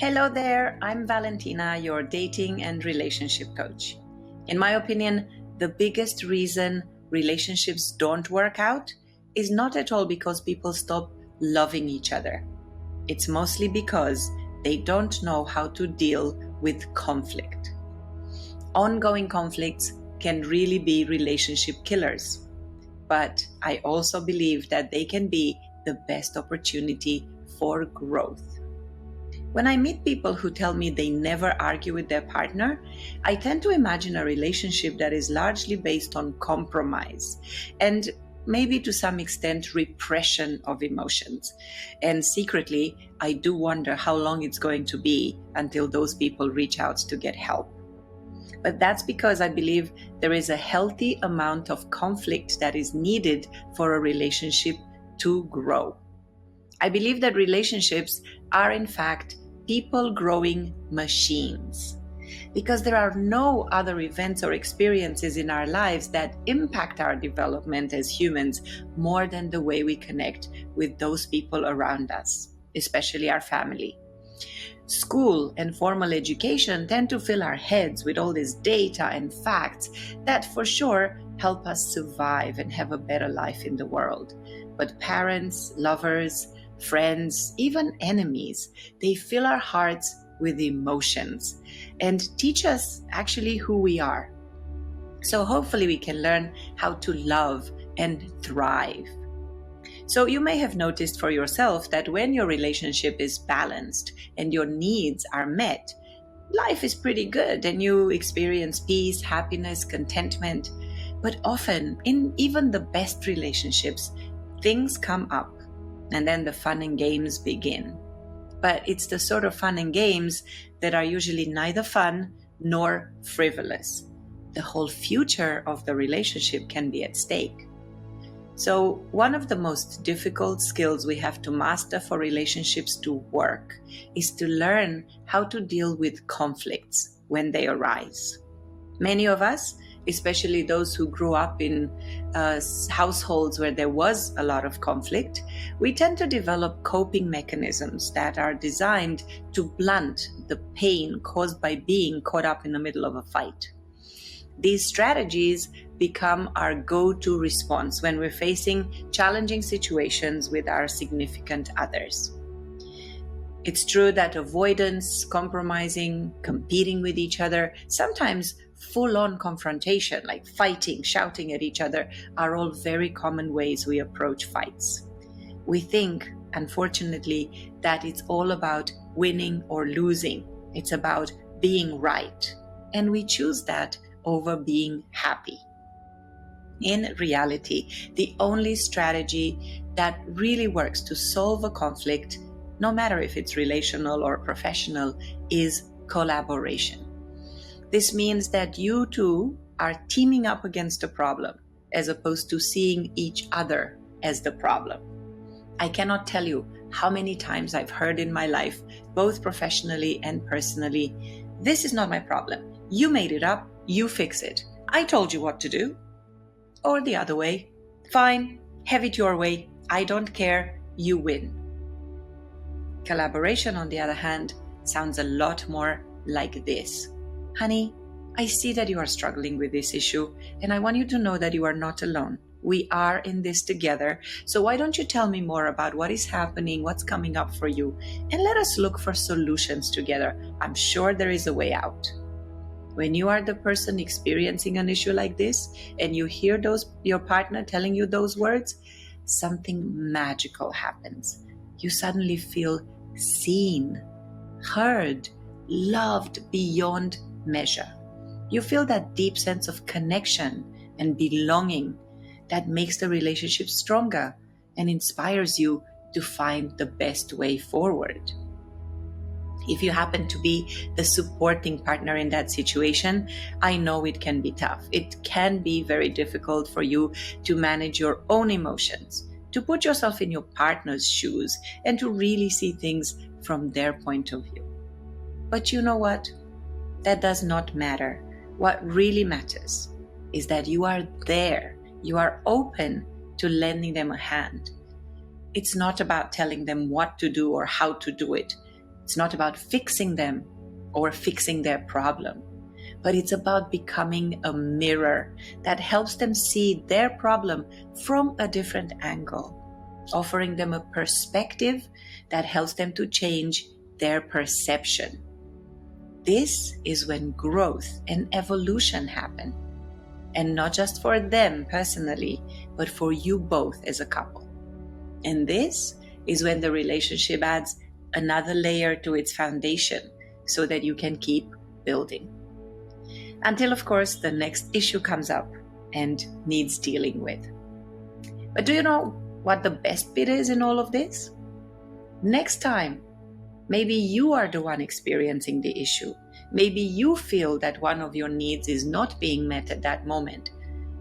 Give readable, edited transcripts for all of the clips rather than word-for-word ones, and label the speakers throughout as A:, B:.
A: Hello there, I'm Valentina, your dating and relationship coach. In my opinion, the biggest reason relationships don't work out is not at all because people stop loving each other. It's mostly because they don't know how to deal with conflict. Ongoing conflicts can really be relationship killers, but I also believe that they can be the best opportunity for growth. When I meet people who tell me they never argue with their partner, I tend to imagine a relationship that is largely based on compromise and maybe to some extent repression of emotions. And secretly, I do wonder how long it's going to be until those people reach out to get help. But that's because I believe there is a healthy amount of conflict that is needed for a relationship to grow. I believe that relationships are in fact people growing machines, because there are no other events or experiences in our lives that impact our development as humans more than the way we connect with those people around us, especially our family. School and formal education tend to fill our heads with all this data and facts that for sure help us survive and have a better life in the world. But parents, lovers, friends, even enemies, they fill our hearts with emotions and teach us actually who we are. So hopefully we can learn how to love and thrive. So you may have noticed for yourself that when your relationship is balanced and your needs are met, life is pretty good and you experience peace, happiness, contentment. But often, in even the best relationships, things come up. And then the fun and games begin. But it's the sort of fun and games that are usually neither fun nor frivolous. The whole future of the relationship can be at stake. So one of the most difficult skills we have to master for relationships to work is to learn how to deal with conflicts when they arise. Many of us, especially those who grew up in households where there was a lot of conflict, we tend to develop coping mechanisms that are designed to blunt the pain caused by being caught up in the middle of a fight. These strategies become our go-to response when we're facing challenging situations with our significant others. It's true that avoidance, compromising, competing with each other, sometimes full-on confrontation, like fighting, shouting at each other, are all very common ways we approach fights. We think, unfortunately, that it's all about winning or losing. It's about being right. And we choose that over being happy. In reality, the only strategy that really works to solve a conflict, no matter if it's relational or professional, is collaboration. This means that you two are teaming up against a problem as opposed to seeing each other as the problem. I cannot tell you how many times I've heard in my life, both professionally and personally, "This is not my problem. You made it up. You fix it. I told you what to do." Or the other way, "Fine, have it your way. I don't care. You win." Collaboration, on the other hand, sounds a lot more like this. "Honey, I see that you are struggling with this issue, and I want you to know that you are not alone. We are in this together, so why don't you tell me more about what is happening, what's coming up for you, and let us look for solutions together. I'm sure there is a way out." When you are the person experiencing an issue like this, and you hear your partner telling you those words, something magical happens. You suddenly feel seen, heard, loved beyond measure. You feel that deep sense of connection and belonging that makes the relationship stronger and inspires you to find the best way forward. If you happen to be the supporting partner in that situation, I know it can be tough. It can be very difficult for you to manage your own emotions, to put yourself in your partner's shoes, and to really see things from their point of view. But you know what? That does not matter. What really matters is that you are there. You are open to lending them a hand. It's not about telling them what to do or how to do it, It's not about fixing them or fixing their problem, but it's about becoming a mirror that helps them see their problem from a different angle, offering them a perspective that helps them to change their perception. This is when growth and evolution happen, and not just for them personally, but for you both as a couple. And this is when the relationship adds another layer to its foundation so that you can keep building. Until, of course, the next issue comes up and needs dealing with. But do you know what the best bit is in all of this? Next time, maybe you are the one experiencing the issue. Maybe you feel that one of your needs is not being met at that moment.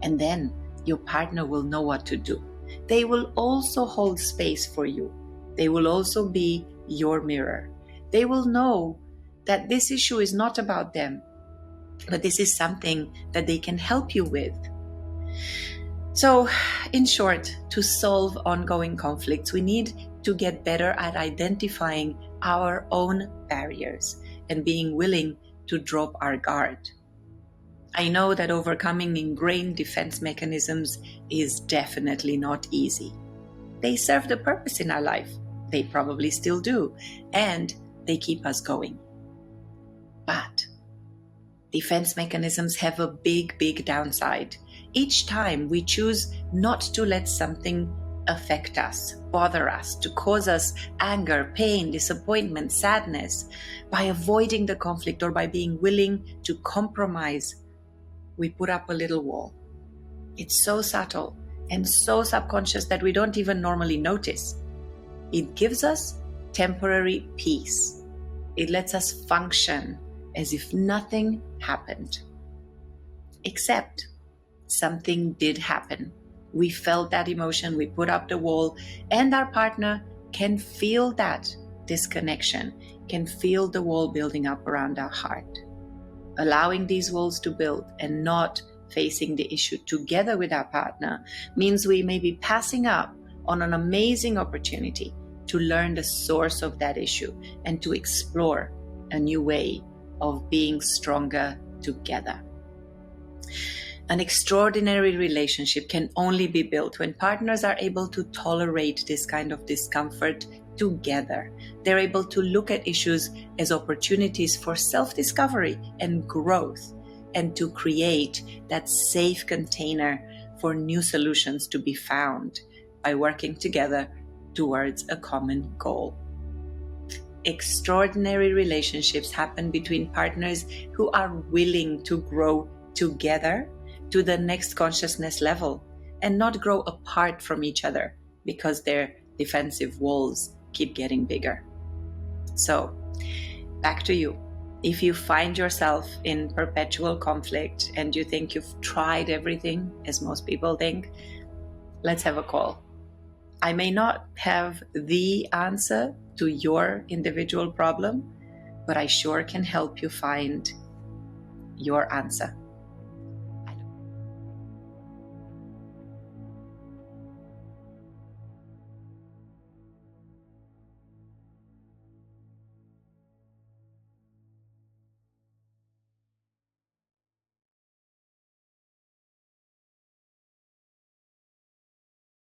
A: And then your partner will know what to do. They will also hold space for you. They will also be your mirror. They will know that this issue is not about them, but this is something that they can help you with. So, in short, to solve ongoing conflicts, we need to get better at identifying our own barriers and being willing to drop our guard. I know that overcoming ingrained defense mechanisms is definitely not easy. They serve the purpose in our life. They probably still do, and they keep us going. But defense mechanisms have a big downside. Each time we choose not to let something affect us, bother us, to cause us anger, pain, disappointment, sadness, by avoiding the conflict or by being willing to compromise, we put up a little wall. It's so subtle and so subconscious that we don't even normally notice. It gives us temporary peace. It lets us function as if nothing happened. Except something did happen. We felt that emotion, we put up the wall, and our partner can feel that disconnection, can feel the wall building up around our heart. Allowing these walls to build and not facing the issue together with our partner means we may be passing up on an amazing opportunity to learn the source of that issue and to explore a new way of being stronger together. An extraordinary relationship can only be built when partners are able to tolerate this kind of discomfort together. They're able to look at issues as opportunities for self-discovery and growth, and to create that safe container for new solutions to be found by working together towards a common goal. Extraordinary relationships happen between partners who are willing to grow together to the next consciousness level and not grow apart from each other because their defensive walls keep getting bigger. So, back to you. If you find yourself in perpetual conflict and you think you've tried everything, as most people think, let's have a call. I may not have the answer to your individual problem, but I sure can help you find your answer.